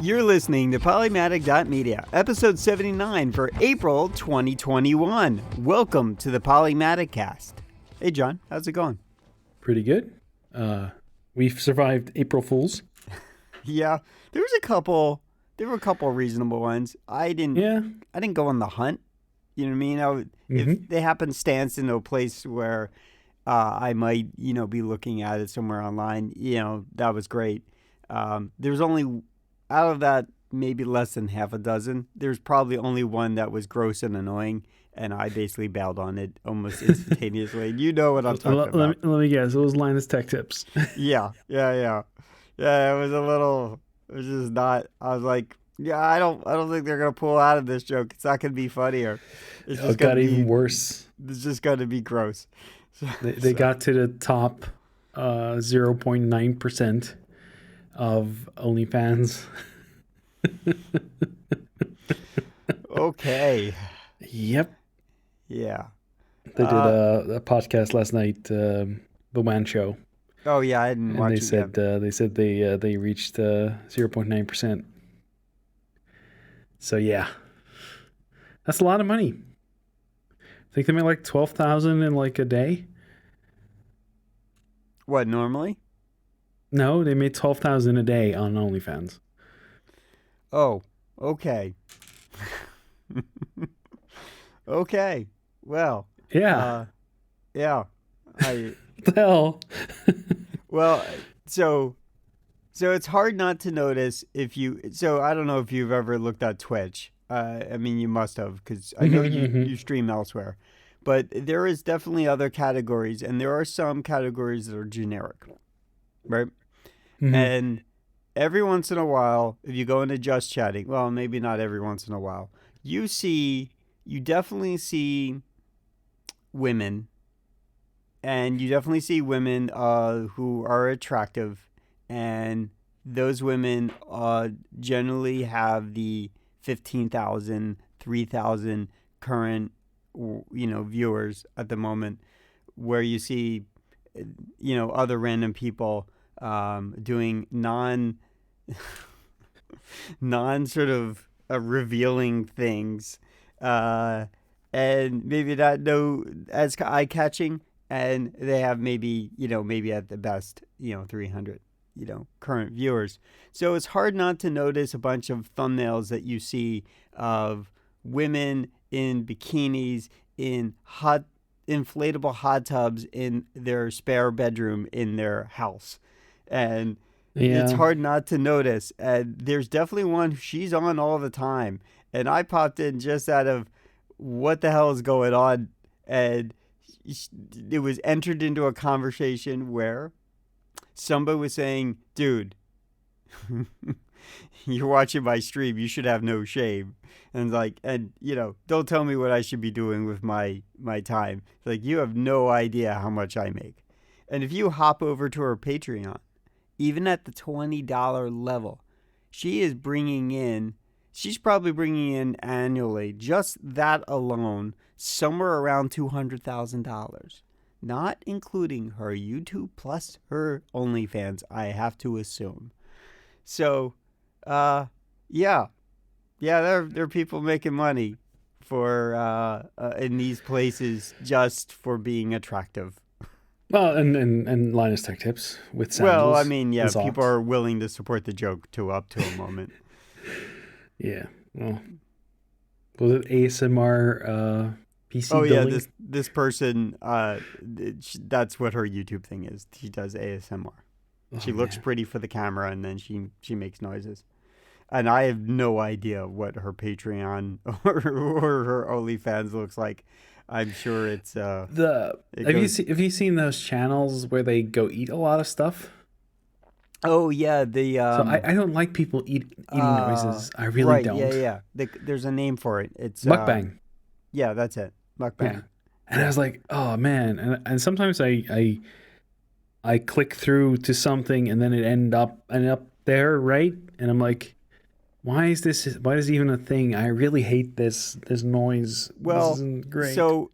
You're listening to Polymatic.media, episode 79 for April 2021. Welcome to the Polymaticast. Hey, John, how's it going? Pretty good. We've survived April Fools. Yeah, there were a couple reasonable ones. I didn't go on the hunt. You know what I mean? If they happenstance into a place where I might, be looking at it somewhere online, that was great. There's only, out of that, maybe less than half a dozen. There's probably only one that was gross and annoying, and I basically bailed on it almost instantaneously. You know what I'm talking about. Let me guess. It was Linus Tech Tips. Yeah. Yeah, it was just not, I was like, yeah, I don't think they're going to pull out of this joke. It's not going to be funnier. It's just got even worse. It's just going to be gross. They got to the top 0.9% of OnlyFans. Okay. Yep. Yeah. They did a podcast last night, The WAN Show. Oh yeah, I didn't watch it yet. They said they reached 0.9%. So yeah, that's a lot of money. I think they made like 12,000 in like a day. What, normally? No, they made 12,000 a day on OnlyFans. Oh, okay. Okay. Well. Yeah. Yeah. The hell. Well, so it's hard not to notice so I don't know if you've ever looked at Twitch. I mean, you must have, because I know you stream elsewhere. But there is definitely other categories, and there are some categories that are generic, right? Mm-hmm. And every once in a while, if you go into just chatting, well, maybe not every once in a while, you definitely see women, and you definitely see women who are attractive, and those women generally have the 15,000, 3,000 current viewers at the moment, where you see other random people doing non sort of revealing things, and maybe not as eye-catching, and they have maybe at the best 300 current viewers. So it's hard not to notice a bunch of thumbnails that you see of women in bikinis, in inflatable hot tubs in their spare bedroom in their house. And It's hard not to notice. And there's definitely one, she's on all the time. And I popped in just out of what the hell is going on. And it was entered into a conversation where somebody was saying, dude, you're watching my stream, you should have no shame. And don't tell me what I should be doing with my time. Like, you have no idea how much I make. And if you hop over to her Patreon, even at the $20 level, she's probably bringing in annually, just that alone, somewhere around $200,000. Not including her YouTube plus her OnlyFans, I have to assume. So, yeah, there are people making money for in these places just for being attractive. Well, and Linus Tech Tips with sandals. Well, I mean, yeah, people are willing to support the joke up to a moment. Yeah. Well, was it ASMR PC building? Yeah, this person, that's what her YouTube thing is. She does ASMR. She looks pretty for the camera, and then she makes noises. And I have no idea what her Patreon or her OnlyFans looks like. I'm sure it's have you seen those channels where they go eat a lot of stuff? Oh yeah, so I don't like people eating noises. I really don't. Yeah. There's a name for it. It's mukbang. Yeah, that's it. Mukbang. Yeah. And I was like, oh man, and sometimes I click through to something and then it end up there, right? And I'm like, why is this even a thing? I really hate this noise. Well, this isn't great. So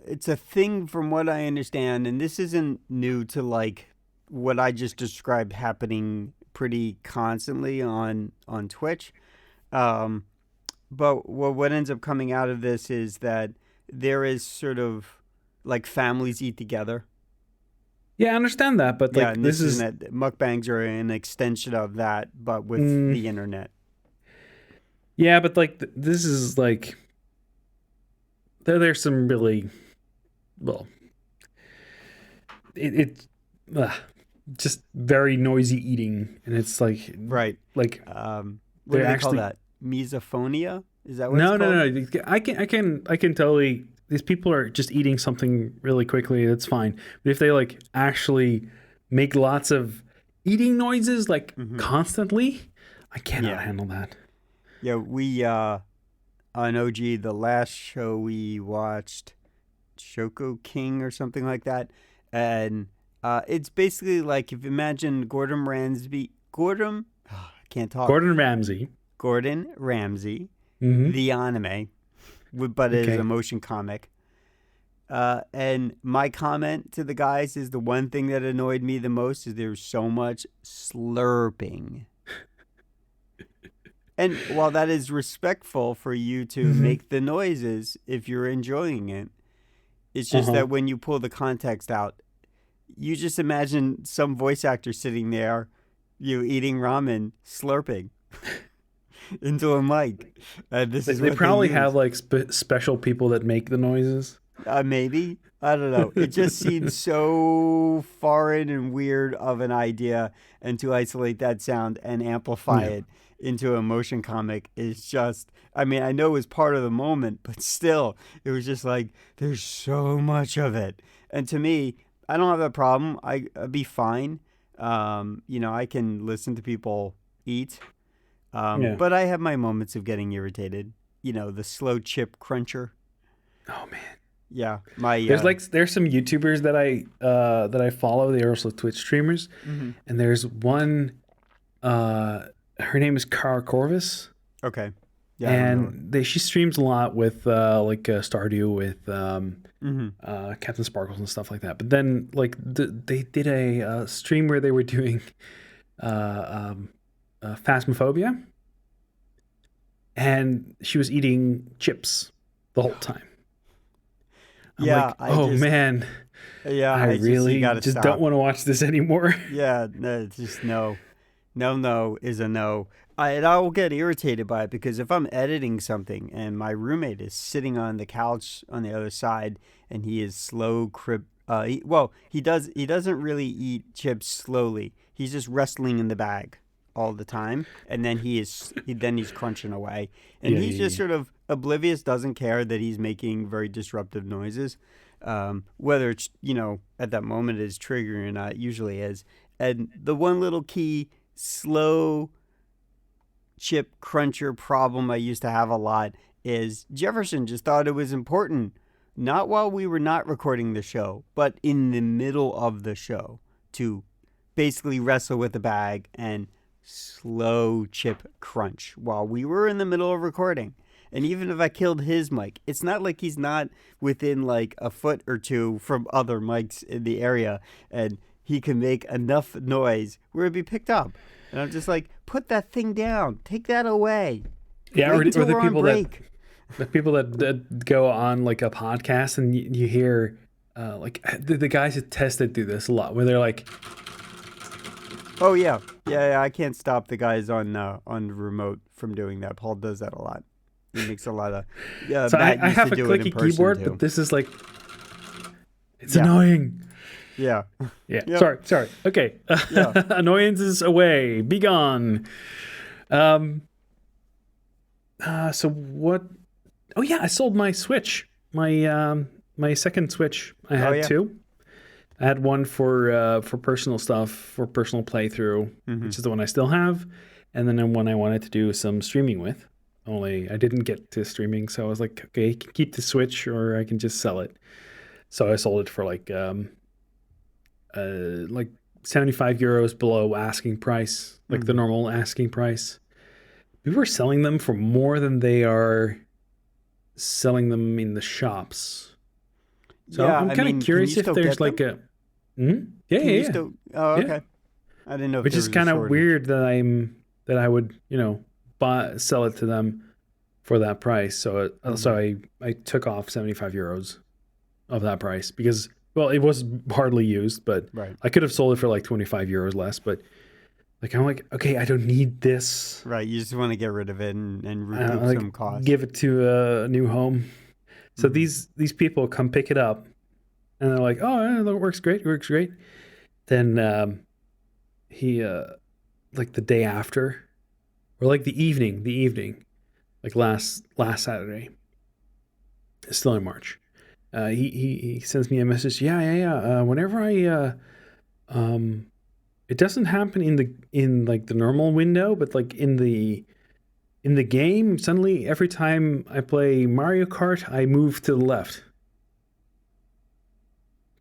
it's a thing from what I understand, and this isn't new to like what I just described happening pretty constantly on Twitch. Um, but what ends up coming out of this is that there is sort of like families eat together. Yeah, I understand that, but Yeah, like and this this is is mukbangs are an extension of that, but with mm, the internet. yeah, but like this is like there's some really well it just very noisy eating, and it's Right. like What they're do they call actually that? Misophonia? Is that what it's called? no. I can totally these people are just eating something really quickly. That's fine. But if they like actually make lots of eating noises like Hmm. constantly, I cannot Yeah. handle that. Yeah, we on OG the last show we watched Choco King or something like that. And it's basically like if you imagine I can't talk. Gordon Ramsay. Gordon Ramsay, Mm-hmm. the anime, but it is a Okay. motion comic. And my comment to the guys is the one thing that annoyed me the most is there's so much slurping. And while that is respectful for you to Mm-hmm. make the noises if you're enjoying it, it's Uh just huh. that when you pull the context out, you just imagine some voice actor sitting there, you eating ramen, slurping into a mic. This is They what they probably have use. like special people that make the noises. Maybe. I don't know. It just seems so foreign and weird of an idea, and to isolate that sound and amplify Yeah. it into a motion comic is just. I mean, I know it was part of the moment, but still, it was just like there's so much of it. And to me, I don't have that problem. I'd be fine. I can listen to people eat, Yeah. but I have my moments of getting irritated. The slow chip cruncher. Oh man. Yeah, my There's some YouTubers that I follow. They are also Twitch streamers, mhm. and there's one. Her name is Cara Corvus, Okay. Yeah, I don't know. and she streams a lot with Stardew with Mm-hmm. Captain Sparkles and stuff like that. But then they did a stream where they were doing Phasmophobia, and she was eating chips the whole time. I'm Yeah, like, oh man, I you really got to just don't stop. want to watch this anymore. Yeah, no, just no. No, no is a no. And I will get irritated by it because if I'm editing something and my roommate is sitting on the couch on the other side and he is slow he doesn't really eat chips slowly. He's just wrestling in the bag all the time, and then he's crunching away, and Yeah, he's yeah, just yeah. sort of oblivious, doesn't care that he's making very disruptive noises. Whether it's at that moment is triggering or not, usually is. And the one little key slow chip cruncher problem I used to have a lot is Jefferson just thought it was important, not while we were not recording the show, but in the middle of the show, to basically wrestle with the bag and slow chip crunch while we were in the middle of recording. And even if I killed his mic, it's not like he's not within like a foot or two from other mics in the area, and he can make enough noise where it'd be picked up. And I'm just like, put that thing down, take that away, Yeah, wait or until the we're on people that break. that go on like a podcast and you hear the guys that tested do this a lot where they're like, Oh yeah. I can't stop the guys on the remote from doing that. Paul does that a lot. He makes a lot of. Yeah, so Matt I used have to a do it in clicky person keyboard, but too. this is like it's Yeah, annoying. yeah, Yeah, yep, sorry. Okay, yeah. annoyances away, be gone. Um. So what? Oh yeah, I sold my Switch. My second Switch. I Oh had yeah. two. I had one for personal stuff, for personal playthrough, Mm-hmm. which is the one I still have, and then one I wanted to do some streaming with. Only I didn't get to streaming, so I was like, okay, you can keep the Switch, or I can just sell it. So I sold it for like 75 euros below asking price, like the Mm-hmm. normal asking price. We were selling them for more than they are selling them in the shops. So Yeah, I'm I kind of mean, can you curious if still there's get like them? a. Hmm? Yeah, Can yeah, you yeah, still? Oh, yeah. okay. I didn't know if which there is was a kind of shortage. weird that I would sell it to them for that price. So I took off 75 euros of that price because, well, it was hardly used, but Right. I could have sold it for like 25 euros less. But like, I'm like, okay, I don't need this. Right. You just want to get rid of it and I recoup like some costs. give it to a new home. So Hmm. these people come pick it up and they're like, oh, yeah, that works great, works great. Then he like the day after, or like the evening, like last Saturday, still in March. He sends me a message. Yeah. Whenever um, it doesn't happen in like the normal window, but like in the game, suddenly every time I play Mario Kart, I move to the left.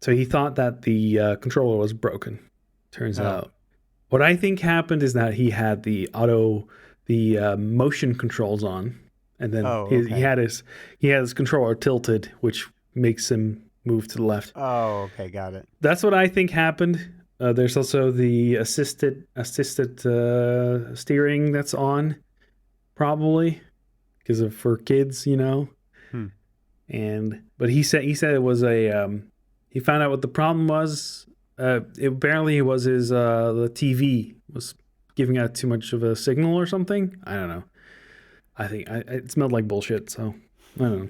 So he thought that the controller was broken. Turns Oh. out, what I think happened is that he had the motion controls on, and then Oh. Okay. he had his controller tilted, which makes him move to the left. Oh. Okay. Got it. That's what I think happened. There's also the assisted steering that's on, probably because of for kids, Hmm. And but he said it was a he found out what the problem was. Apparently it was his the TV was giving out too much of a signal or something. I don't know. I think it smelled like bullshit. So I don't know.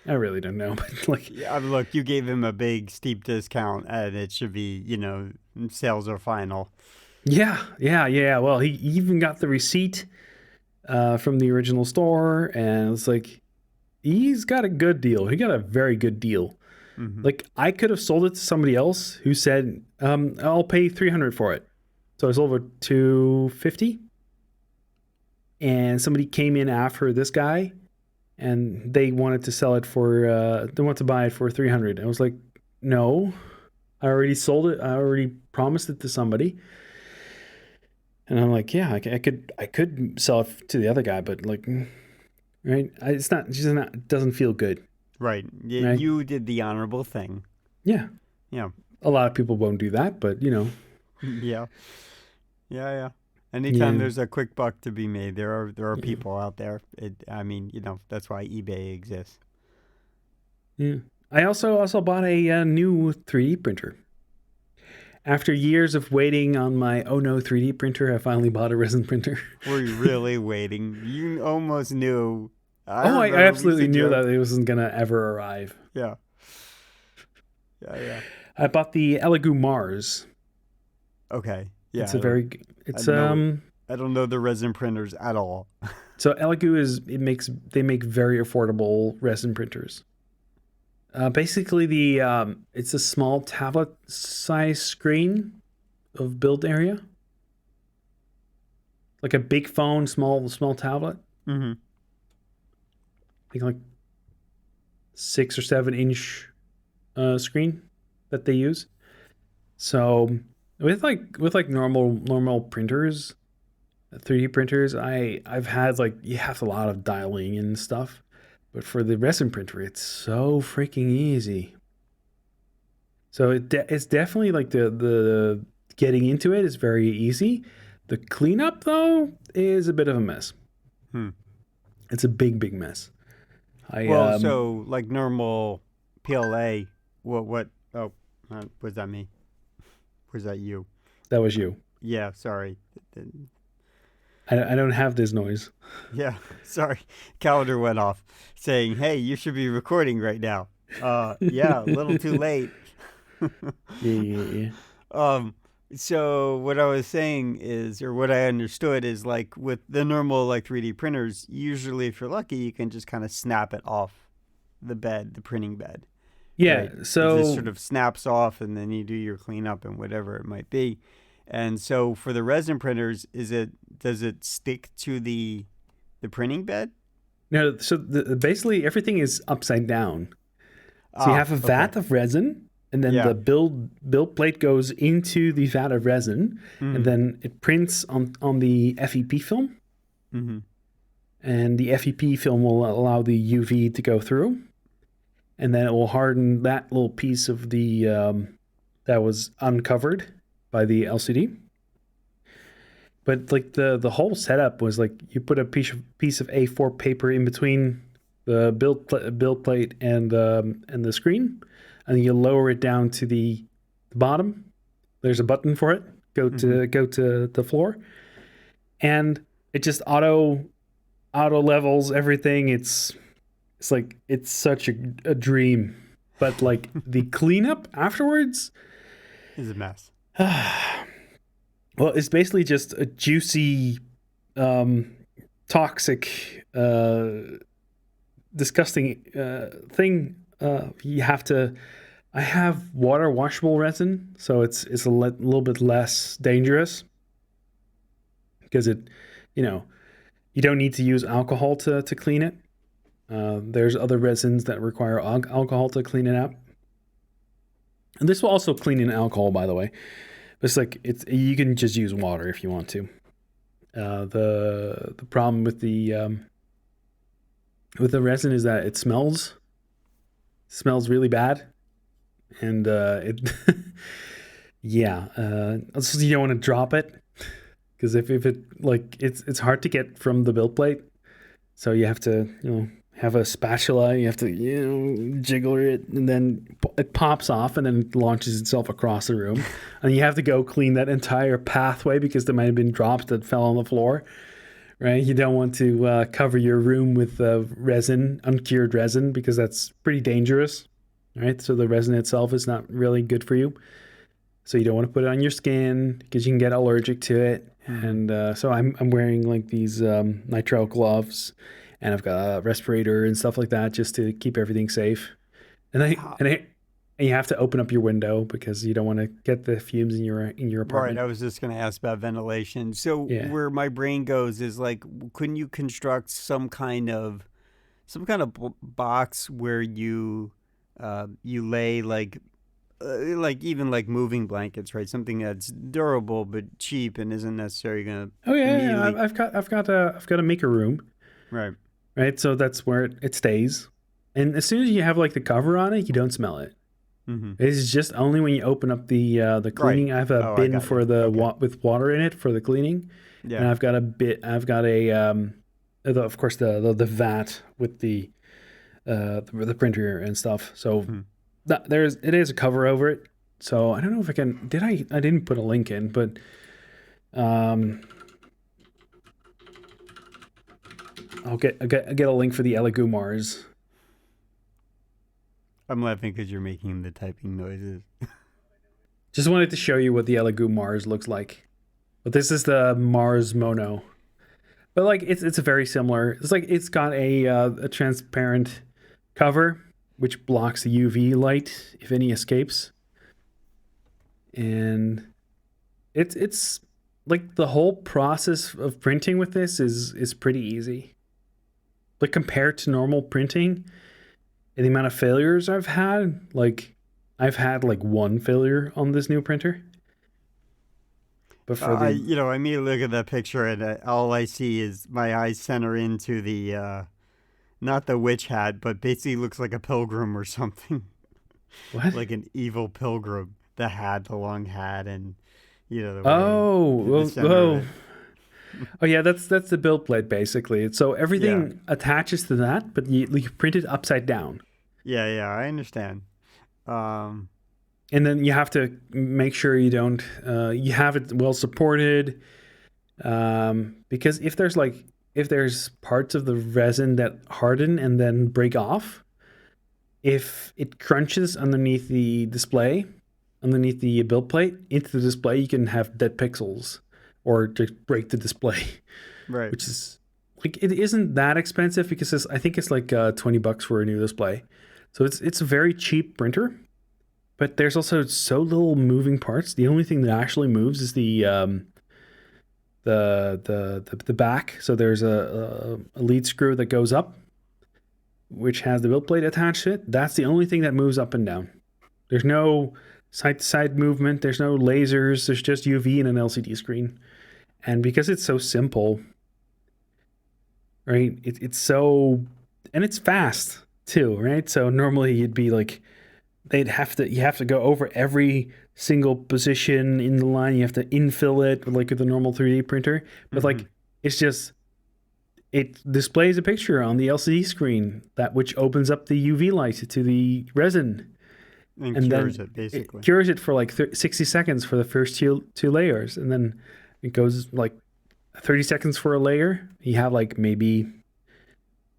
I really don't know. But like, Yeah. Look, you gave him a big steep discount, and it should be, sales are final. yeah. Well, he even got the receipt from the original store, and it's like he's got a good deal. He got a very good deal. Hmm. Like I could have sold it to somebody else who said, "I'll pay 300 for it." So I sold for 250, and somebody came in after this guy, and they wanted to sell it for they want to buy it for 300. I was like, "No, I already sold it. I already promised it to somebody." And I'm like, "Yeah, I could sell it to the other guy, but like, right? It's not just not. It doesn't feel good, Right. right? You did the honorable thing. Yeah, Yeah. a lot of people won't do that, but Yeah. Yeah. Yeah. Anytime yeah, there's a quick buck to be made, there are people out there. I mean, that's why eBay exists. yeah. I also bought a new 3D printer. After years of waiting on my Oh No 3D printer, I finally bought a resin printer. Were you really waiting? You almost knew. I Oh, I remember we used absolutely to knew that joke. it wasn't gonna ever arrive. Yeah. Yeah. Yeah. I bought the Elegoo Mars. Okay. Yeah. It's a very I it's know. I don't know the resin printers at all. so Elegoo they make very affordable resin printers. Basically, it's a small tablet size screen of build area, like a big phone, small tablet. Mm-hmm. I think like 6 or 7 inch screen that they use. So with normal printers, 3D printers, I've had like you have a lot of dialing and stuff, but for the resin printer, it's so freaking easy. So it's definitely like the getting into it is very easy. The cleanup though is a bit of a mess. Hmm. It's a big mess. I Well, so like normal PLA. What? Oh, was that me? Was that you? That was you. Yeah. Sorry. I don't have this noise. Yeah. Sorry. Calendar went off saying, "Hey, you should be recording right now." Yeah. A little too late. Yeah. Um, so what I was saying is, or what I understood is, like with the normal like 3D printers, usually if you're lucky, you can just kind of snap it off the printing bed, Yeah. right? It just So sort of snaps off, and then you do your cleanup and whatever it might be. And so for the resin printers, does it stick to the printing bed? no. So basically everything is upside down. So you Ah, have a okay, vat of resin, and then yeah. the build plate goes into the vat of resin, and Mm-hmm. then it prints on the FEP film, Mm-hmm. and the FEP film will allow the UV to go through, and then it will harden that little piece of the that was uncovered by the LCD, but like the whole setup was like you put a piece of A4 paper in between the build plate and the screen, and you lower it down to the bottom. There's a button for it. Go to the floor, and it just auto levels everything. It's like it's such a dream, but like the cleanup afterwards Is a mess. well, it's basically just a juicy, toxic, disgusting you have to. I have water washable resin, so it's little bit less dangerous because you know, you don't need to use alcohol to clean it. There's other resins that require alcohol to clean it up, and this will also clean in alcohol, by the way. But it's like you can just use water if you want to. The problem with the resin is that it smells really bad, and it yeah, so you don't want to drop it because if it like it's hard to get from the build plate, so you have to have a spatula, you have to jiggle it, and then it pops off and then it launches itself across the room, and you have to go clean that entire pathway because there might have been drops that fell on the floor. Right, you don't want to cover your room with resin, uncured resin, because that's pretty dangerous. Right, so the resin itself is not really good for you. So you don't want to put it on your skin because you can get allergic to it. And so I'm wearing like these nitrile gloves, and I've got a respirator and stuff like that just to keep everything safe. And you have to open up your window because you don't want to get the fumes in your apartment. Right. I was just going to ask about ventilation. So Yeah. where my brain goes is like, couldn't you construct some kind of box where you lay like even like moving blankets, right? Something that's durable but cheap and isn't necessarily going to Oh yeah, immediately. I've got a maker room, Right. right? So that's where it stays. And as soon as you have like the cover on it, you don't smell it. Mm-hmm. It's just only when you open up the Right. cleaning. I have a Oh, I bin got you. for the Okay. with water in it for the cleaning, and Yeah. I've got of course the vat with the printer and stuff. So Hmm. it is a cover over it. So I don't know if I can. I didn't put a link in, but um, I'll get a link for the Elegoo Mars. I'm laughing because you're making the typing noises. Just wanted to show you what the Elegoo Mars looks like. But this is the Mars Mono. But like it's a very similar. It's like it's got a transparent cover which blocks the UV light if any escapes, and it's like the whole process of printing with this is pretty easy. Like compared to normal printing and the amount of failures I've had like one failure on this new printer. But for I the you know I immediately look at that picture and all I see is my eyes center into the not the witch hat, but basically looks like a pilgrim or something, what? like an evil pilgrim. The hat, the long hat, and the way Oh, the center of it. oh yeah, that's the build plate basically. So Yeah, everything attaches to that, but you print it upside down, yeah, I understand. Um, and then you have to make sure you don't you have it well supported, because if there's parts of the resin that harden and then break off, if it crunches underneath the display, underneath the build plate into the display, you can have dead pixels or just break the display. right. Which is like it isn't that expensive because I think it's like $20 for a new display. So it's a very cheap printer, but there's also so little moving parts. The only thing that actually moves is the back. So there's a lead screw that goes up, which has the build plate attached to it. That's the only thing that moves up and down. There's no side to side movement. There's no lasers. There's just UV and an LCD screen. And because it's so simple, right? It's so, and it's fast too, right? So normally you'd be like, you have to go over every single position in the line. You have to infill it like with a normal 3D printer. But Mm-hmm. like it's just it displays a picture on the LCD screen that which opens up the UV light to the resin, And and cures then it it basically. cures it for like 60 seconds for the first two layers, and then it goes like 30 seconds for a layer. You have like maybe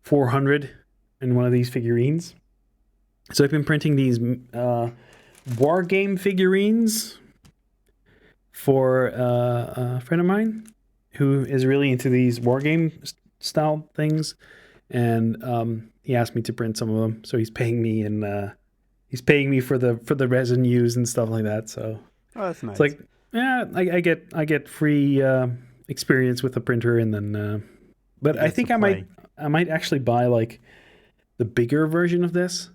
400 in one of these figurines. So I've been printing these war game figurines for a friend of mine who is really into these war game style things, and he asked me to print some of them. So he's paying me, and he's paying me for the resin used and stuff like that. So Oh, that's it's nice. like, yeah, I get free experience with the printer, and then but You I get to think play. I might actually buy like the bigger version of this.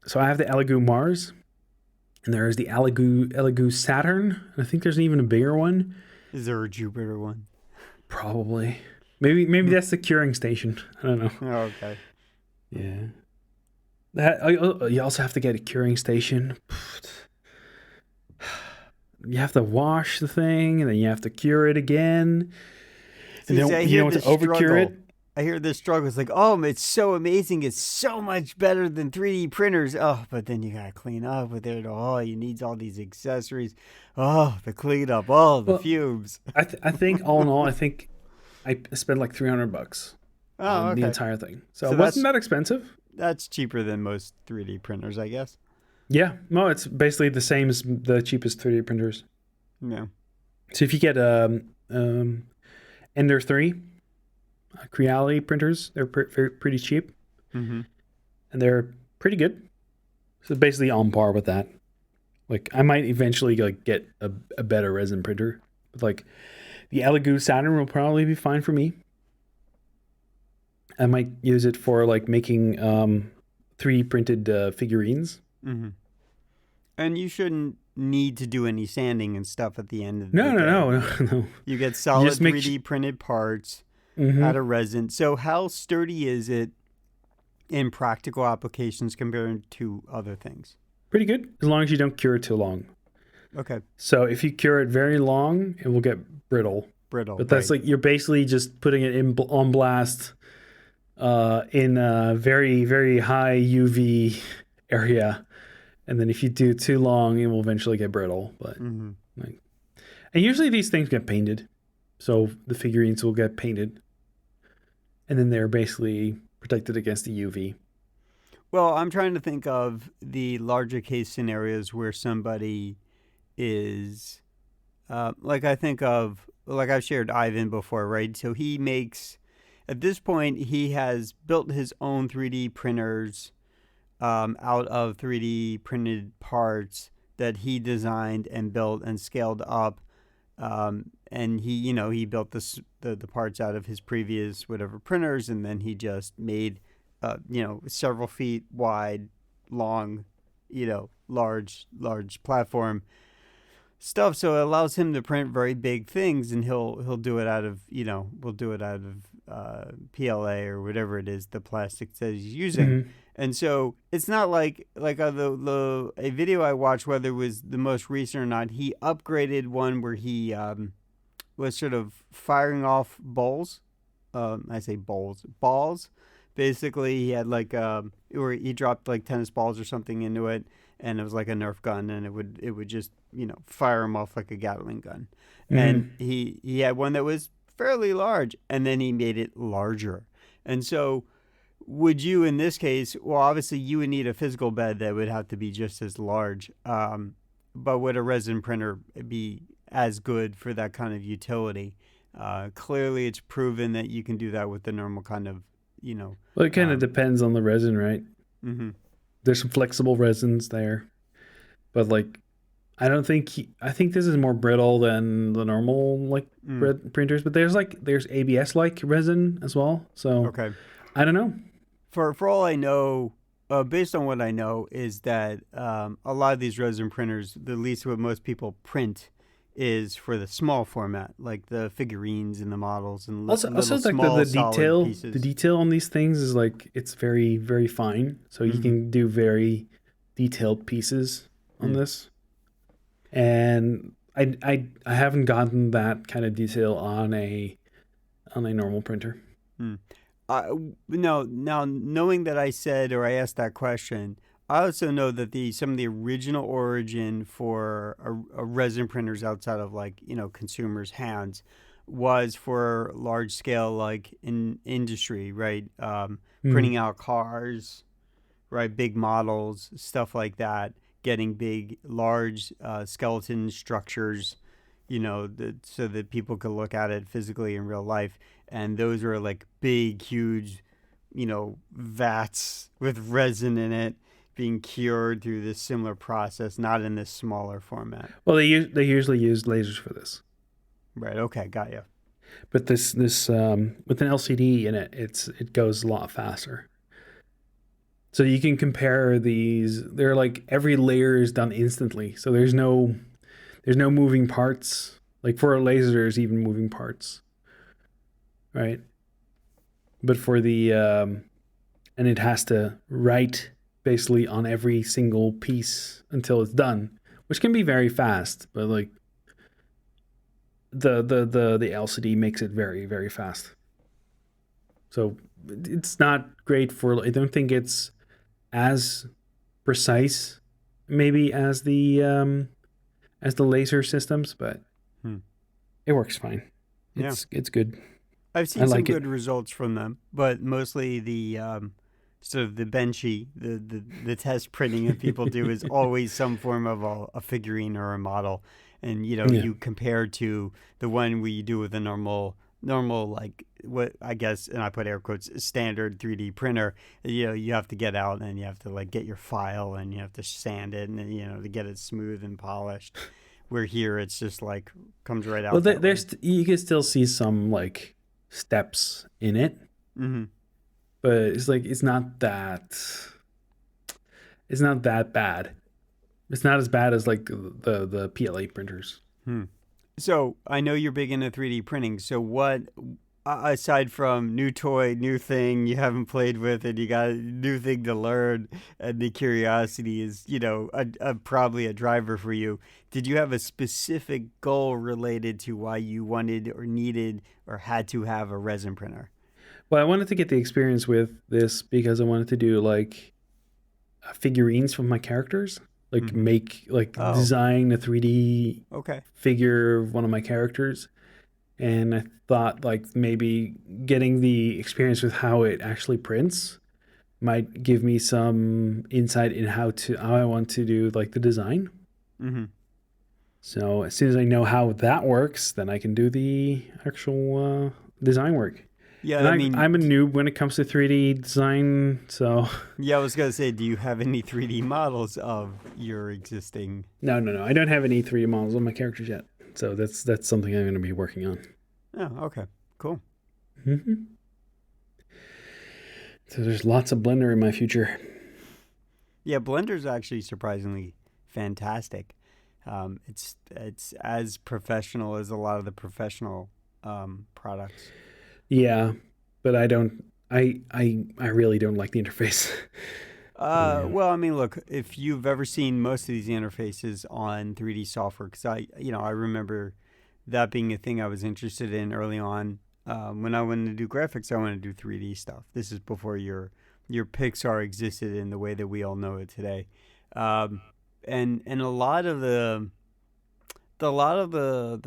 So I have the Elegoo Mars, and there's the Elegoo Saturn. I think there's even a bigger one. Is there a Jupiter one? Probably. Maybe that's the curing station. I don't know. Oh, okay. Yeah. You also have to get a curing station. You have to wash the thing, and then you have to cure it again. And See, then I you hear don't the want to overcure struggle. it. I hear the struggle. It's like, oh, it's so amazing. It's so much better than 3D printers. Oh, but then you gotta clean up with it. Oh, you need all these accessories. Oh, the cleanup. Oh, the Well, fumes. I think all in all, I think I spent like $300 Oh, on the okay. entire thing. So So it wasn't that's that expensive. that's cheaper than most 3D printers, I guess. Yeah, no, it's basically the same as the cheapest 3D printers. Yeah. So if you get Ender 3 Creality printers, they're pretty cheap, Mm-hmm. and they're pretty good. So basically on par with that. Like I might eventually like get a better resin printer, but like the Elegoo Saturn will probably be fine for me. I might use it for like making 3D printed figurines. Mm-hmm. And you shouldn't need to do any sanding and stuff at the end of the No, no, day. no, no, no. You get You solid just make 3D printed parts mm-hmm. out of resin. So how sturdy is it in practical applications compared to other things? Pretty good as long as you don't cure it too long. Okay. So if you cure it very long, it will get brittle. Brittle, But that's right. like you're basically just putting it on blast in a very very high UV area, and then if you do too long, it will eventually get brittle. But Mm-hmm. like, and usually these things get painted, so the figurines will get painted, and then they're basically protected against the UV. Well, I'm trying to think of the larger case scenarios where somebody is, like I think of, like I've shared Ivan before, right? So he makes, at this point, he has built his own 3D printers out of 3D printed parts that he designed and built and scaled up. And he built the parts out of his previous whatever printers, and then he just made, several feet wide, long, large platform stuff. So it allows him to print very big things, and he'll do it out of, we'll do it out of PLA or whatever it is the plastic that he's using. Mm-hmm. And so it's not like a video I watched, whether it was the most recent or not. He upgraded one where he was sort of firing off balls. I say balls. Basically, he had where he dropped like tennis balls or something into it, and it was like a Nerf gun, and it would just fire them off like a Gatling gun. And Mm-hmm. he had one that was fairly large, and then he made it larger. And so would you, in this case, well, obviously you would need a physical bed that would have to be just as large. But would a resin printer be as good for that kind of utility? Clearly, it's proven that you can do that with the normal kind of, Well, it kind of um, depends on the resin, right? mm-hmm. There's some flexible resins there, but like I think this is more brittle than the normal like printers, but there's ABS like resin as well. So Okay. I don't know. For all I know, based on what I know, is that a lot of these resin printers, the least what most people print, is for the small format, like the figurines and the models and Also little like small the solid detail, the pieces. detail on these things is like it's very very fine, so you Mm-hmm. can do very detailed pieces on Mm. this. and I haven't gotten that kind of detail on a normal printer. Hmm. No, now knowing that I said or I asked that question, I also know that the some of the original origin for a resin printers outside of like consumers' hands was for large scale like in industry, right? Mm. Printing out cars, right? Big models, stuff like that. Getting big, large skeleton structures, so that people could look at it physically in real life. And those are like big, huge, vats with resin in it being cured through this similar process, not in this smaller format. Well, they usually use lasers for this, Right. Okay. Got you. but this with an LCD in it, it goes a lot faster. So you can compare these. They're like every layer is done instantly. So there's no moving parts. Like for a laser, there's even moving parts, right? But for the and it has to write basically on every single piece until it's done, which can be very fast. But like the LCD makes it very very fast. So it's not great for. I don't think it's as precise maybe as the laser systems, but Hmm. it works fine. Yeah. It's good. I've I seen some like it. good results from them, but mostly the sort of the benchy, the test printing that people do is always some form of a figurine or a model, and Yeah. you compare to the one we do with a normal like what I guess, and I put air quotes, standard 3D printer. You have to get out and you have to like get your file and you have to sand it and to get it smooth and polished. Where here it's just like comes right Well, out that way. you can still see some like steps in it, Mm-hmm. but it's like it's not that bad. It's not as bad as like the PLA printers. Hmm. So I know you're big into 3D printing. So what, aside from new toy, new thing you haven't played with, and you got a new thing to learn, and the curiosity is, probably a driver for you. Did you have a specific goal related to why you wanted or needed or had to have a resin printer? Well, I wanted to get the experience with this because I wanted to do like figurines from my characters, like Mm-hmm. make like Oh, design a 3D okay. figure of one of my characters. And I thought like maybe getting the experience with how it actually prints might give me some insight in how I want to do like the design. Mm-hmm. So as soon as I know how that works, then I can do the actual design work. Yeah, And I mean, I'm a noob when it comes to 3D design, so yeah, I was gonna say, do you have any 3D models of your existing? no. I don't have any 3D models of my characters yet. So that's something I'm going to be working on. Oh, okay, cool. Hmm. So there's lots of Blender in my future. Yeah, Blender's actually surprisingly fantastic. It's as professional as a lot of the professional products. Yeah, but I don't. I really don't like the interface. Um, Well, I mean, look, if you've ever seen most of these interfaces on 3D software, because I remember that being a thing I was interested in early on. When I wanted to do graphics, I wanted to do 3D stuff. This is before your Pixar existed in the way that we all know it today. Um, and a lot of the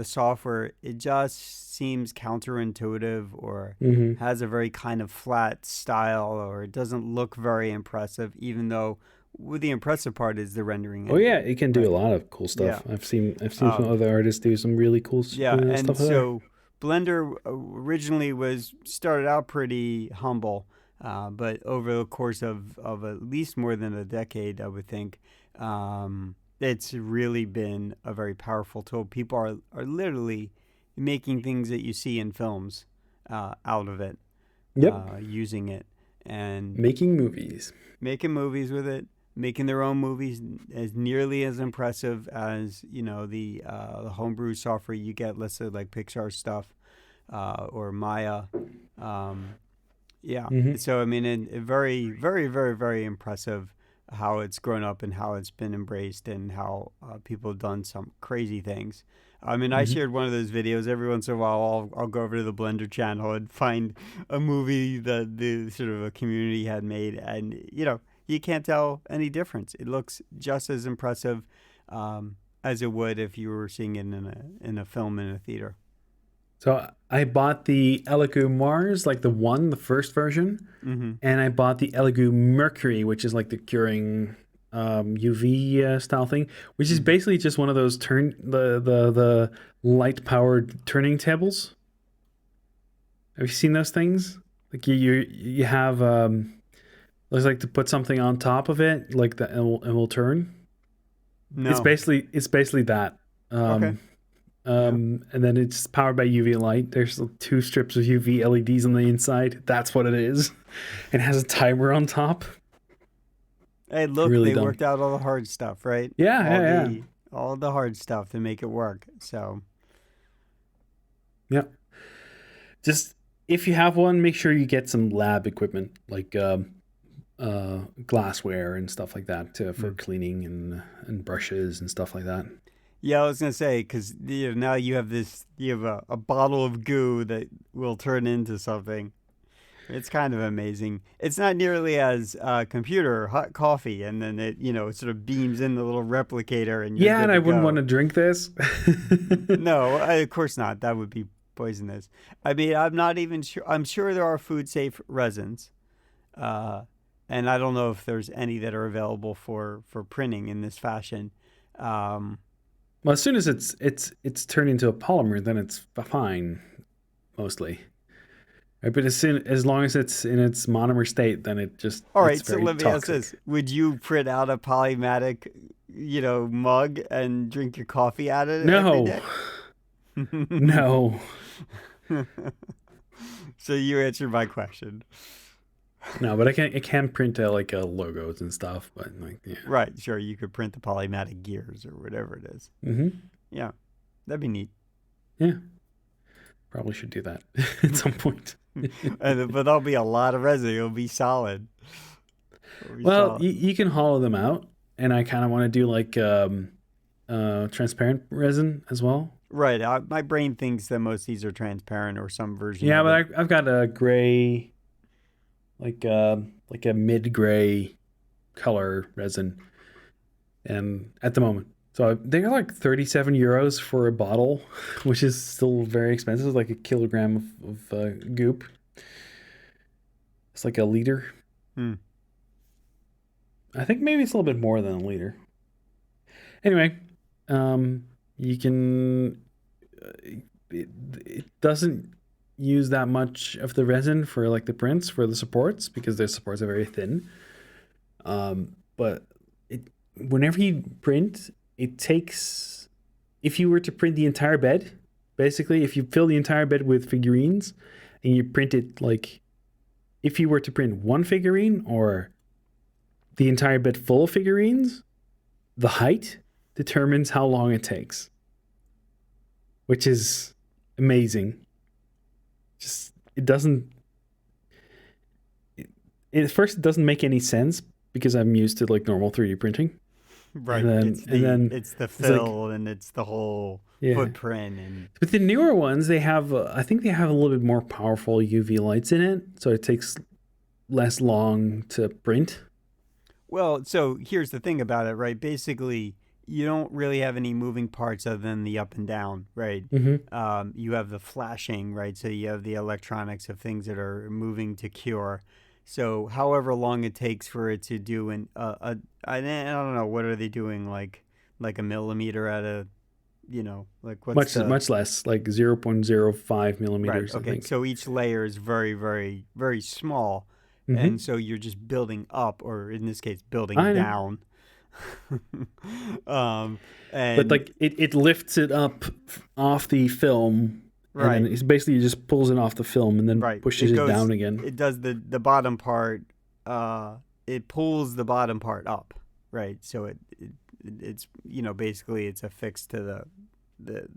software, it just seems counterintuitive or hmm. has a very kind of flat style, or it doesn't look very impressive, even though the impressive part is the rendering Oh yeah, engine, it can do a right? lot of cool Yeah. stuff. I've seen some um, other artists do some really cool yeah, and stuff there. so Blender originally was started out pretty humble, but over the course of at least more than a decade, I would think, it's really been a very powerful tool. People are literally making things that you see in films out of it, Yep, using it, and making movies. making movies with it, making their own movies as nearly as impressive as the homebrew software you get, let's say like Pixar stuff or Maya. Um, yeah, Hmm. so I mean, a very, very, very, very impressive how it's grown up and how it's been embraced and how people have done some crazy things. I mean, I Hmm. shared one of those videos. Every once in a while, I'll go over to the Blender channel and find a movie that the sort of a community had made, and you can't tell any difference. It looks just as impressive as it would if you were seeing it in a film in a theater. So I bought the Elegoo Mars, like the first version, Mm-hmm. and I bought the Elegoo Mercury, which is like the curing UV style thing, which is Mm-hmm. basically just one of those the light powered turning tables. Have you seen those things? Like you have looks like to put something on top of it, like that, and will turn. No. It's basically that. Okay. Um, Yeah. and then it's powered by UV light. There's two strips of UV LEDs on the inside. That's what it is. It has a timer on top. Hey, look, Really they dumb. worked out all the hard stuff, right? Yeah, All yeah, yeah, the hard stuff to make it work. So, yeah. Just if you have one, make sure you get some lab equipment like glassware and stuff like that for mm. cleaning and brushes and stuff like that. Yeah, I was gonna say because now you have a bottle of goo that will turn into something. It's kind of amazing. It's not nearly as computer or hot coffee, and then it sort of beams in the little replicator, and you're Yeah, good and to I wouldn't want go. to drink this. No, of course not. That would be poisonous. I mean, I'm not even sure. I'm sure there are food safe resins, uh, and I don't know if there's any that are available for printing in this fashion. Um, Well, as soon as it's turned into a polymer, then it's fine mostly. Right, but as long as it's in its monomer state, then all it's right, so very let me ask toxic. this: would you print out a Polymatic, mug and drink your coffee out of it every No, day? no, So you answered my question. no. But I can print out like logos and stuff. But like yeah, Right, sure. You could print the Polymatic gears or whatever it is. hmm, Yeah, that'd be neat. yeah. Probably should do that at some point. But there'll be a lot of resin. It'll be solid. It'll be Well, solid. you can hollow them out, and I kind of want to do like transparent resin as well. Right. My brain thinks that most of these are transparent or some version Yeah, of but it. I've got a gray, like like a mid gray color resin, and at the moment, so they're like 37 euros for a bottle, which is still very expensive, like a kilogram of goop. It's like a liter. Hmm. I think maybe it's a little bit more than a liter. Anyway, you can. It doesn't use that much of the resin for like the prints for the supports because their supports are very thin. But whenever you print, it takes. If you were to print the entire bed, basically, if you fill the entire bed with figurines and you print it like, if you were to print one figurine or the entire bed full of figurines, the height determines how long it takes, which is amazing. Just it doesn't. At first, it doesn't make any sense because I'm used to like normal 3D printing, Right. and then It's the it's like fill and it's the whole yeah. footprint and But the newer ones, they have I think they have a little bit more powerful UV lights in it, so it takes less long to print. well, so here's the thing about it, right? Basically, you don't really have any moving parts other than the up and down, right? Mm-hmm. You have the flashing, right? So you have the electronics of things that are moving to cure. So however long it takes for it to do I don't know, what are they doing, like a millimeter at a, like what's the Much less, like 0.05 right? millimeters, I Okay, think. so each layer is very, very, very small, and Mm-hmm. so you're just building up, or in this case, building I know. down. um, But and like it lifts it up off the film, and then right, it's basically just pulls it off the film and then right, pushes it down again. it does the bottom part. It pulls the bottom part up, right? So it's basically it's affixed to the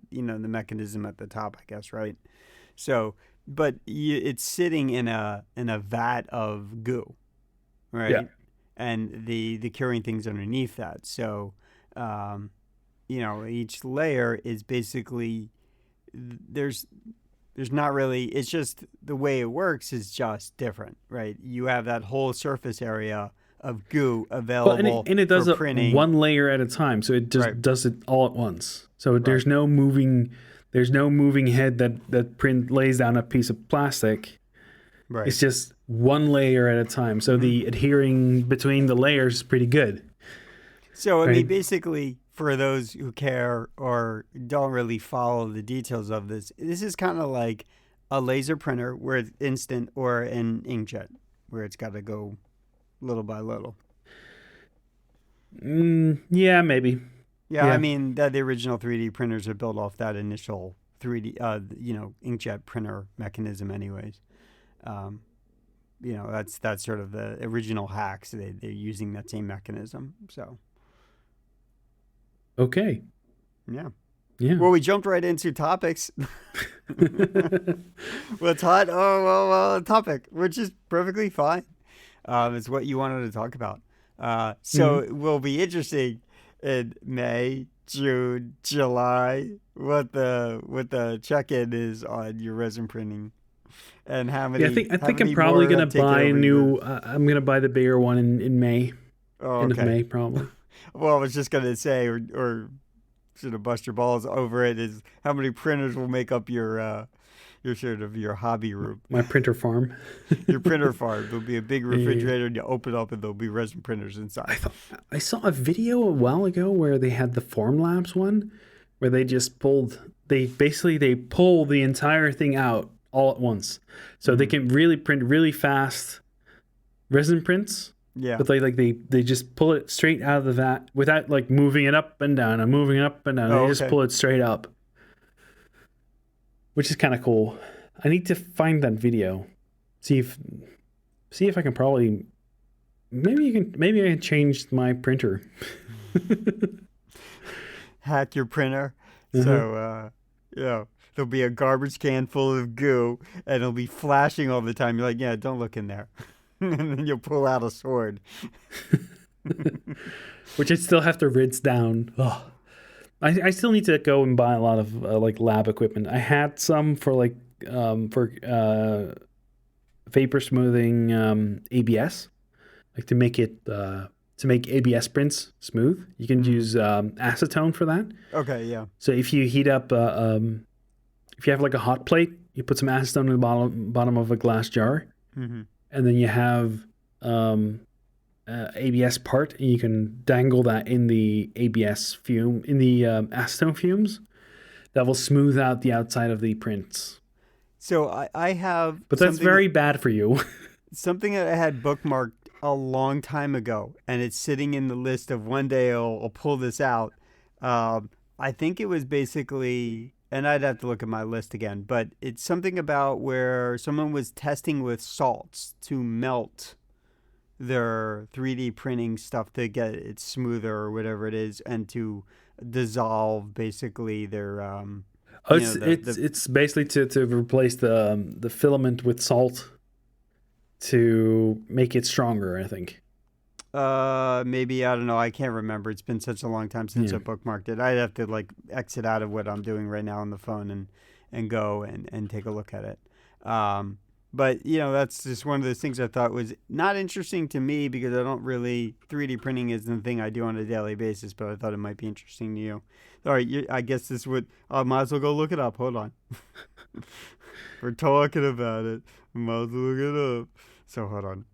mechanism at the top, I guess, right? So, but it's sitting in a vat of goo, Yeah. right? and the curing things underneath that. So, each layer is basically there's not really. It's just the way it works is just different, right? You have that whole surface area of goo Well, available and it for does it printing. one layer at a time, so it Right. just does it all at once. So Right. there's no moving head that print lays down a piece of plastic. Right. It's just one layer at a time. So the adhering between the layers is pretty good, So, I mean, right? basically, for those who care or don't really follow the details of this is kind of like a laser printer where it's instant or an inkjet where it's got to go little by little. Yeah, maybe. Yeah, I Yeah. mean, the original 3D printers are built off that initial 3D, inkjet printer mechanism, anyways. Um, that's sort of the original hacks. They're using that same mechanism. So, Okay. yeah. Yeah. Well, we jumped right into topics. What's hot? Oh, well, a topic, which is perfectly fine. It's what you wanted to talk about. So Mhm. it will be interesting in May, June, July what the check-in is on your resin printing and how Yeah, many I how think I'm many probably more gonna have taken buy a over your. new. I'm gonna buy the bigger one in May, Oh, end of okay. May, probably. Well, I was just gonna say, or sort of bust your balls over it is how many printers will make up your sort of your hobby room, My printer farm. your printer farm. There'll be a big Yeah. refrigerator, and you open up, and there'll be resin printers I inside. thought I saw a video a while ago where they had the Formlabs one, where they just pulled. They pull the entire thing out all at once, so they Hmm. can really print really fast resin prints. Yeah. But they just pull it straight out of the vat without like moving it up and down and moving it up and down. They Oh, just okay. pull it straight up, which is kind of cool. I need to find that video. See if I can probably maybe I can change my printer. Hack your printer. Uh-huh. So, there'll be a garbage can full of goo, and it'll be flashing all the time. You're like, yeah, don't look in there. And then you'll pull out a sword. Which I still have to rinse down. Ugh. I still need to go and buy a lot of like lab equipment. I had some for like for vapor smoothing ABS, like to make ABS prints smooth. You can Hmm. use acetone for that. Okay, yeah. So if you heat up, if you have like a hot plate, you put some acetone in the bottom of a glass jar, Hmm. and then you have ABS part, and you can dangle that in the ABS fume, in the acetone fumes. That will smooth out the outside of the prints. So I have But that's very bad for you. something that I had bookmarked a long time ago, and it's sitting in the list of one day I'll pull this out. I think it was basically, and I'd have to look at my list again, but it's something about where someone was testing with salts to melt their 3D printing stuff to get it smoother or whatever it is, and to dissolve basically their, Oh, the it's basically to replace the filament with salt to make it stronger, I think. maybe I don't know. I can't remember. It's been such a long time since Yeah. I bookmarked it. I'd have to like exit out of what I'm doing right now on the phone and go and take a look at it. But that's just one of those things I thought was not interesting to me because I don't really 3D printing isn't the thing I do on a daily basis. But I thought it might be interesting to you. All right, I guess this would. I might as well go look it up. Hold on. We're talking about it. Might as well look it up. So hold on.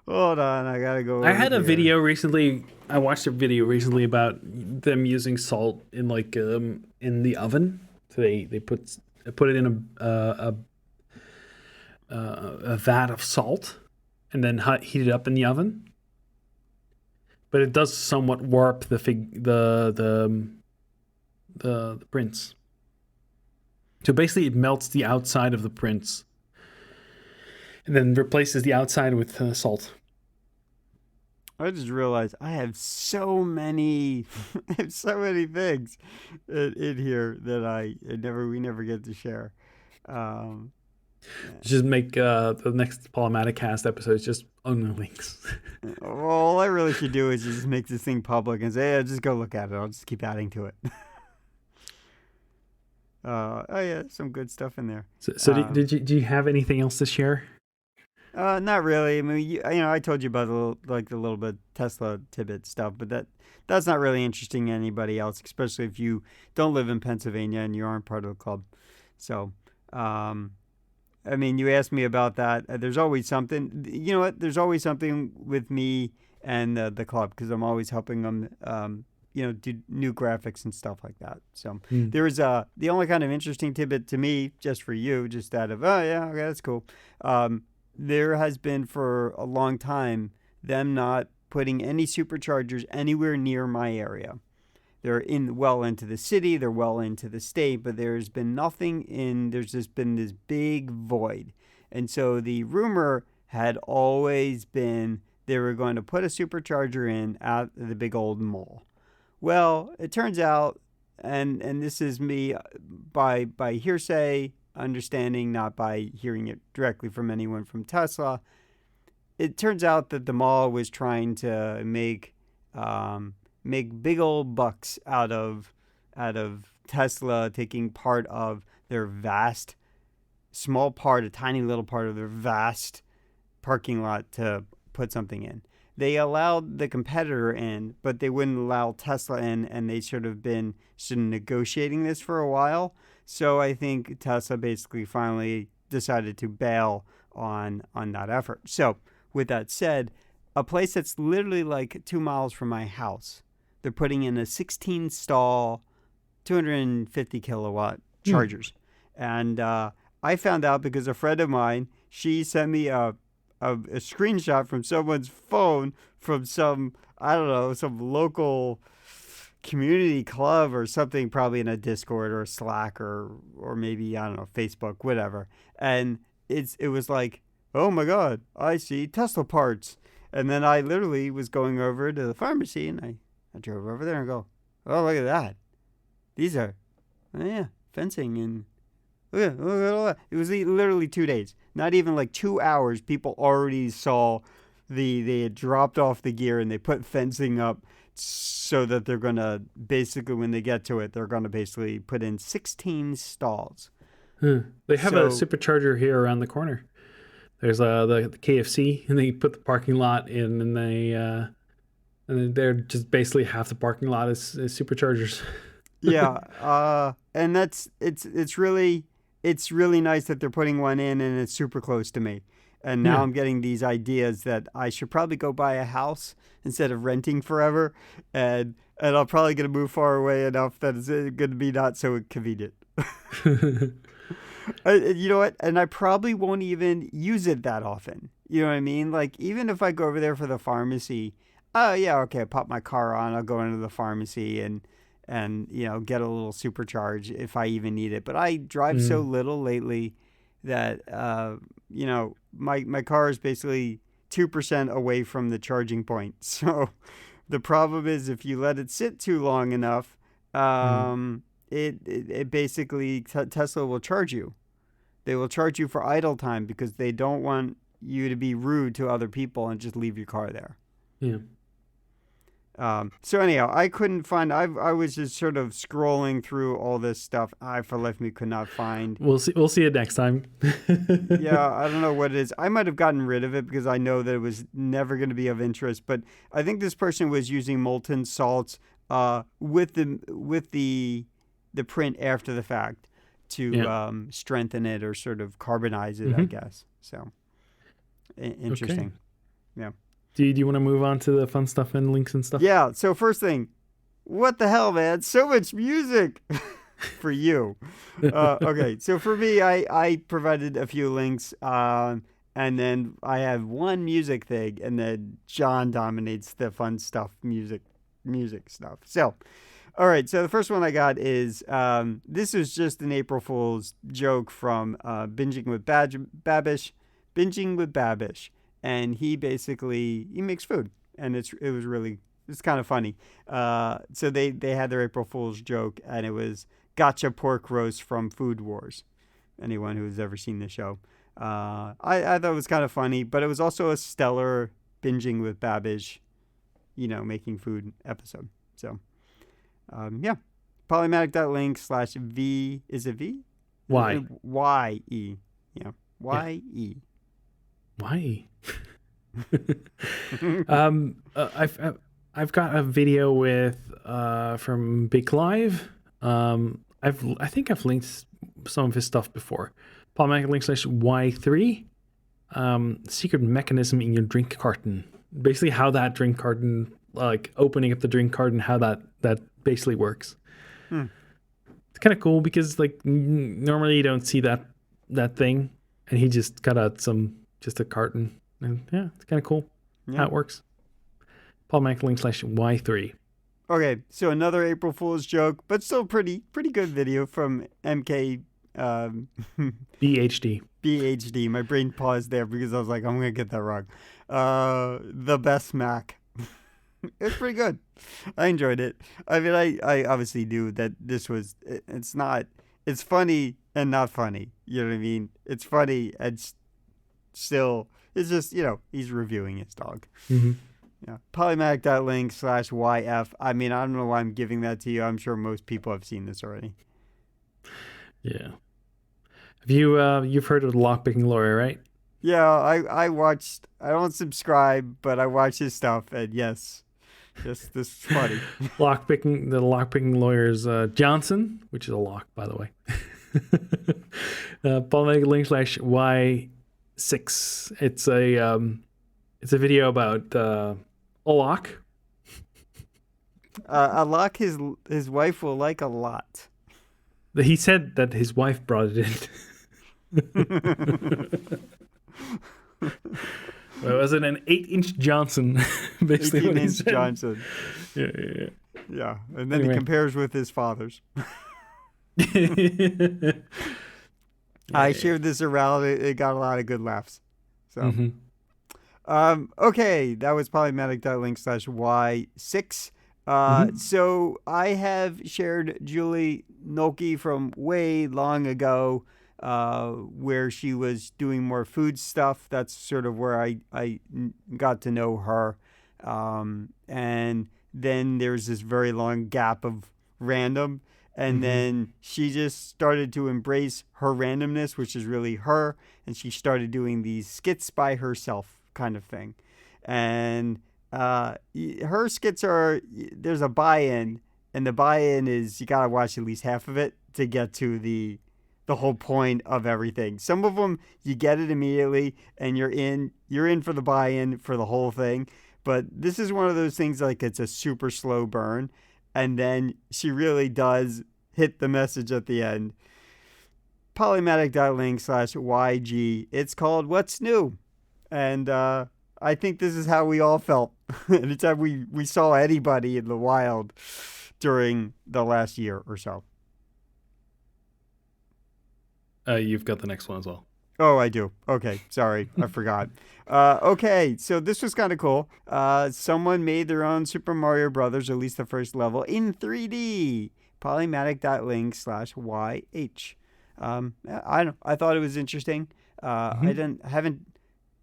Hold on, I gotta go I over had a here. video recently. I watched a video recently about them using salt in like in the oven. So they put it in a vat of salt and then heat it up in the oven. But it does somewhat warp the prints. So basically, it melts the outside of the prints and then replaces the outside with salt. I just realized I have so many, I have so many things in here that we never get to share. Um, Just make the next Polymaticast episode just only links. Well, all I really should do is just make this thing public and say, yeah, just go look at it. I'll just keep adding to it. Oh yeah, some good stuff in there. So do you have anything else to share? Not really. I mean, I told you about the little bit Tesla tidbit stuff, but that's not really interesting to anybody else, especially if you don't live in Pennsylvania and you aren't part of the club. So, I mean, you asked me about that. There's always something. You know what? There's always something with me and the club because I'm always helping them. Do new graphics and stuff like that. So there was the only kind of interesting tidbit to me, just for you, just out of okay, that's cool. There has been for a long time them not putting any superchargers anywhere near my area. They're well into the city, they're well into the state, but there's been nothing there's just been this big void. And so the rumor had always been they were going to put a supercharger in at the big old mall. Well, it turns out, and this is me by hearsay, understanding, not by hearing it directly from anyone from Tesla. It turns out that the mall was trying to make big old bucks out of Tesla taking part of their vast, a tiny little part of their vast parking lot to put something in. They allowed the competitor in, but they wouldn't allow Tesla in, and they sort of been negotiating this for a while. So I think Tesla basically finally decided to bail on that effort. So with that said, a place that's literally like 2 miles from my house, they're putting in a 16 stall, 250 kilowatt chargers. And I found out because a friend of mine, she sent me a screenshot from someone's phone from some local community club or something, probably in a Discord or a Slack or maybe, I don't know, Facebook, whatever. And it was like, oh my God, I see Tesla parts. And then I literally was going over to the pharmacy and I drove over there and go, oh, look at that. These are, fencing and look at all that. It was literally 2 days. Not even like 2 hours. People already saw they had dropped off the gear and they put fencing up so that they're going to basically, when they get to it, they're going to basically put in 16 stalls. They have a supercharger here around the corner. There's the KFC, and they put the parking lot in, and they're just basically half the parking lot is superchargers. Yeah, and it's really nice that they're putting one in, and it's super close to me. And now I'm getting these ideas that I should probably go buy a house instead of renting forever, and I'm probably going to move far away enough that it's going to be not so convenient. You know what? And I probably won't even use it that often. You know what I mean? Like, even if I go over there for the pharmacy, I pop my car on, I'll go into the pharmacy and get a little supercharge if I even need it. But I drive so little lately that my car is basically 2% away from the charging point. So the problem is if you let it sit too long enough, it basically Tesla will charge you. They will charge you for idle time because they don't want you to be rude to other people and just leave your car there. Yeah. So anyhow, I couldn't find. I was just sort of scrolling through all this stuff. I for life me could not find. We'll see it next time. Yeah, I don't know what it is. I might have gotten rid of it because I know that it was never going to be of interest. But I think this person was using molten salts with the print after the fact to strengthen it or sort of carbonize it, I guess. So interesting. Okay. Yeah. Do you want to move on to the fun stuff and links and stuff? Yeah. So first thing, what the hell, man? So much music for you. Okay. So for me, I provided a few links, and then I have one music thing, and then John dominates the fun stuff, music stuff. So, all right. So the first one I got is this was just an April Fool's joke from Binging with Babish. And he makes food, and it's kind of funny. So they had their April Fool's joke, and it was gotcha pork roast from Food Wars, anyone who's ever seen the show. I thought it was kind of funny, but it was also a stellar binging with Babbage, making food episode. So, yeah. Polymatic.link/V. Is it V? Y. Y-E. Yeah. Y-E. Why? I've got a video with from Big Live. I think I've linked some of his stuff before. Polymatic.link/Y3. Secret mechanism in your drink carton. Basically, how that drink carton, like opening up the drink carton, how that basically works. It's kind of cool because like normally you don't see that thing, and he just cut out just a carton, and yeah, it's kind of cool how it works. Polymatic.link/Y3. Okay, so another April Fool's joke, but still pretty good video from MK BHD. BHD. My brain paused there because I was like, I'm gonna get that wrong. The best Mac. It's pretty good. I enjoyed it. I mean, I obviously knew that this was. It's funny and not funny. You know what I mean? It's funny and still. It's just he's reviewing his dog. Mm-hmm. Yeah. Polymatic.link/YF. I mean, I don't know why I'm giving that to you. I'm sure most people have seen this already. Yeah. Have you've heard of the lockpicking lawyer, right? Yeah, I watched. I don't subscribe, but I watch his stuff, and yes, this is funny. The lockpicking lawyer's Johnson, which is a lock, by the way. Polymatic.link/Y6. It's a video about a lock. A lock his wife will like a lot. He said that his wife brought it in. Well, was it an 8-inch Johnson? Basically, 18-inch Johnson. Yeah. Yeah, and then he compares with his father's. I shared this around. It got a lot of good laughs. So, okay, that was Polymatic.link/Y6. So I have shared Julie Noki from way long ago, where she was doing more food stuff. That's sort of where I got to know her. And then there's this very long gap of random. And then she just started to embrace her randomness, which is really her. And she started doing these skits by herself kind of thing. And her skits there's a buy-in, and the buy-in is you got to watch at least half of it to get to the whole point of everything. Some of them you get it immediately and you're in for the buy-in for the whole thing. But this is one of those things like it's a super slow burn, and then she really does hit the message at the end. Polymatic.link/YG. It's called What's New? And I think this is how we all felt anytime we saw anybody in the wild during the last year or so. You've got the next one as well. Oh, I do. Okay, sorry, I forgot. Okay, so this was kind of cool. Someone made their own Super Mario Brothers, at least the first level, in 3D. Polymatic.link/YH. I thought it was interesting. I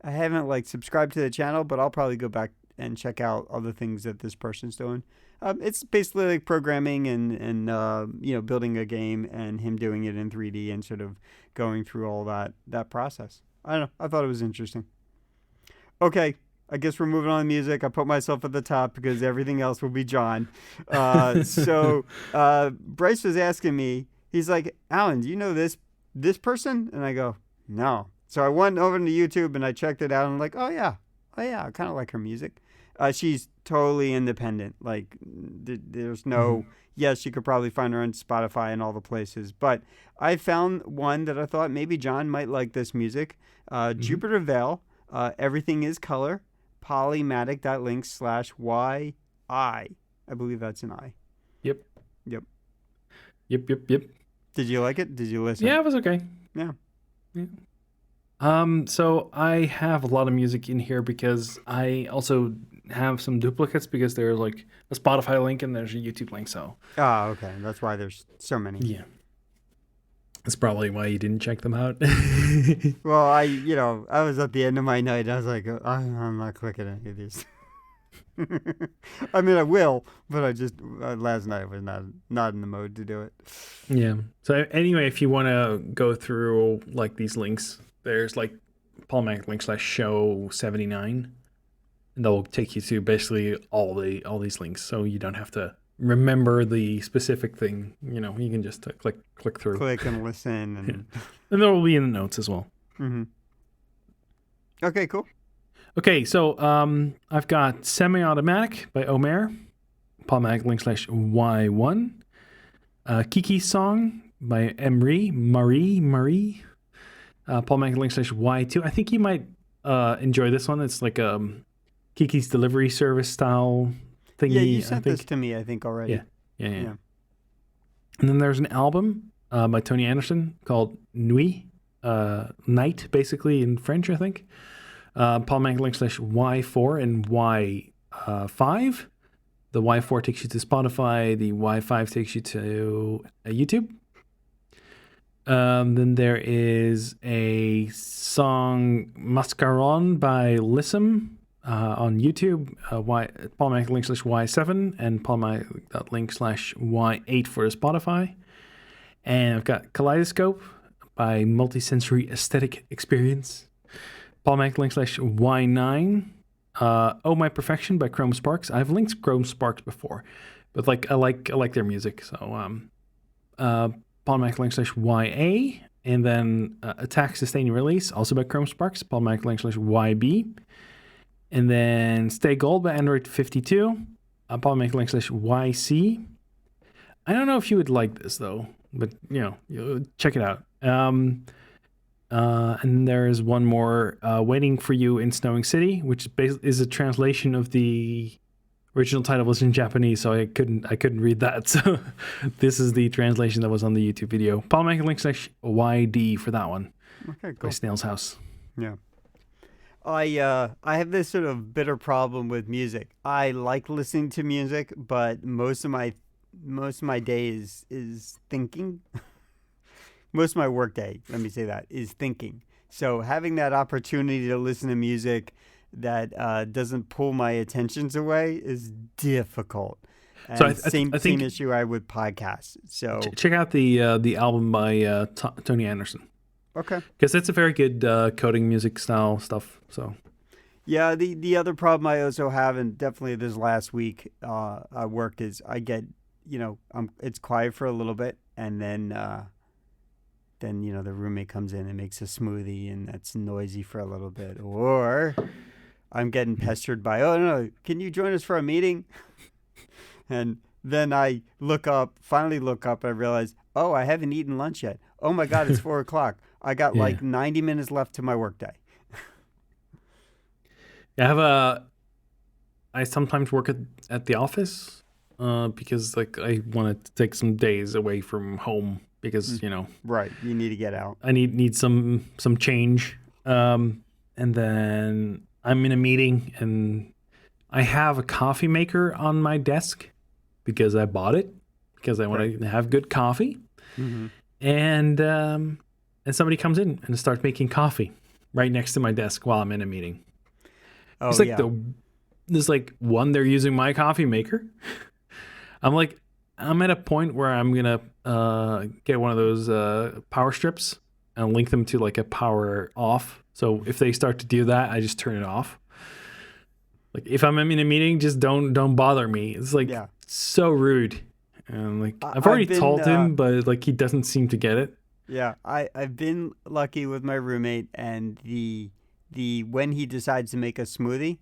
haven't like subscribed to the channel, but I'll probably go back and check out other things that this person's doing. It's basically like programming and building a game and him doing it in 3D and sort of going through all that process. I don't know. I thought it was interesting. Okay, I guess we're moving on to music. I put myself at the top because everything else will be John. So Bryce was asking me, he's like, Alan, do you know this person? And I go, no. So I went over to YouTube and I checked it out and I'm like, oh yeah, I kind of like her music. She's totally independent. Like there's no, yes, you could probably find her on Spotify and all the places. But I found one that I thought maybe John might like this music. Jupiter Vale, Everything is Color, Polymatic.link/YI. I believe that's an I. Yep. Yep. Did you like it? Did you listen? Yeah, it was okay. Yeah. So I have a lot of music in here because I also have some duplicates because there's like a Spotify link and there's a YouTube link. So. Oh, okay. That's why there's so many. Yeah. That's probably why you didn't check them out. Well, I was at the end of my night. I was like, I'm not clicking any of these. I mean, I will, but I just last night I was not in the mode to do it. Yeah. So anyway, if you want to go through like these links, there's like Polymatic link / show 79, and they'll take you to basically all these links, so you don't have to remember the specific thing. You can just click through, click and listen, and and there will be in the notes as well. Mm-hmm. Okay, cool. Okay, so I've got Semi-Automatic by Omer, Polymatic link / Y1, Kiki Song by Marie, Polymatic link / Y2. I think you might enjoy this one. It's like Kiki's delivery service style thingy. Yeah, you sent this to me, I think, already. Yeah. And then there's an album by Tony Anderson called Nuit, night, basically in French, I think. Polymatic link / Y4 and Y5. The Y4 takes you to Spotify. The Y5 takes you to YouTube. Then there is a song Mascaron by Lissam on YouTube. Polymatic link / Y7 and Polymatic link / Y8 for Spotify. And I've got Kaleidoscope by Multisensory Aesthetic Experience. Polymatic link / Y9. Oh My Perfection by Chrome Sparks. I've linked Chrome Sparks before, but I like their music. So Polymatic link / YA, and then Attack, Sustain, and Release, also by Chrome Sparks. Polymatic link / YB, and then Stay Gold by Android 52. Polymatic link / YC. I don't know if you would like this though, but check it out. And there is one more, Waiting for You in Snowing City, which is a translation of the original title. Was in Japanese, so I couldn't read that. So this is the translation that was on the YouTube video. Polymatic link / YD for that one. Okay, cool. By Snail's House. Yeah. I have this sort of bitter problem with music. I like listening to music, but most of my day is thinking. Most of my work day, let me say that, is thinking. So having that opportunity to listen to music that doesn't pull my attentions away is difficult. And so same issue I with podcasts. So check out the album by Tony Anderson. Okay. Because it's a very good coding music style stuff. So yeah, the other problem I also have, and definitely this last week I worked, is I get it's quiet for a little bit, and then the roommate comes in and makes a smoothie, and that's noisy for a little bit. Or I'm getting pestered by, oh, no, can you join us for a meeting? And then I finally look up, and I realize, oh, I haven't eaten lunch yet. Oh, my God, it's 4 o'clock. I got 90 minutes left to my workday. I sometimes work at the office because I want to take some days away from home. Because right, you need to get out. I need some change, and then I'm in a meeting, and I have a coffee maker on my desk because I bought it because I want to have good coffee, and somebody comes in and starts making coffee right next to my desk while I'm in a meeting. Oh, it's like there's like one, they're using my coffee maker. I'm at a point where I'm gonna get one of those power strips and link them to like a power off. So if they start to do that, I just turn it off. Like if I'm in a meeting, just don't bother me. It's so rude. And I've already told him, but he doesn't seem to get it. Yeah, I've been lucky with my roommate and the when he decides to make a smoothie.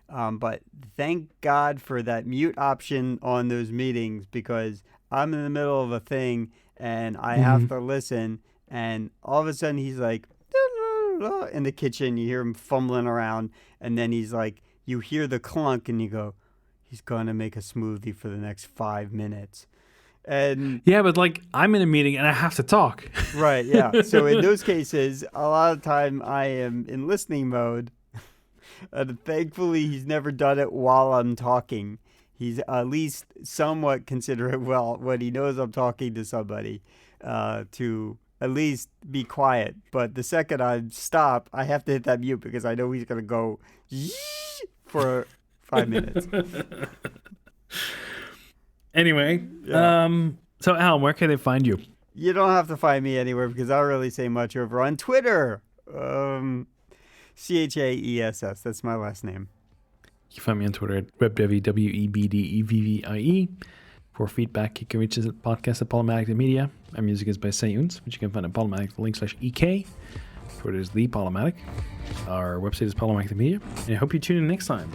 But thank God for that mute option on those meetings, because I'm in the middle of a thing and I have to listen, and all of a sudden he's like in the kitchen. You hear him fumbling around, and then he's like, you hear the clunk, and you go, he's gonna make a smoothie for the next 5 minutes. And yeah, but I'm in a meeting and I have to talk. Right, yeah. So in those cases, a lot of time I am in listening mode. And thankfully, he's never done it while I'm talking. He's at least somewhat considerate when he knows I'm talking to somebody to at least be quiet. But the second I stop, I have to hit that mute because I know he's going to go for 5 minutes. Anyway, so Al, where can they find you? You don't have to find me anywhere because I don't really say much over on Twitter. CHAESS. That's my last name. You can find me on Twitter at WebDevy, WEBDEVVIE. For feedback, you can reach us at podcast@Polymatic.media. Our music is by Sayuns, which you can find at Polymatic.link/EK. Twitter is The Polymatic. Our website is Polymatic.media. And I hope you tune in next time.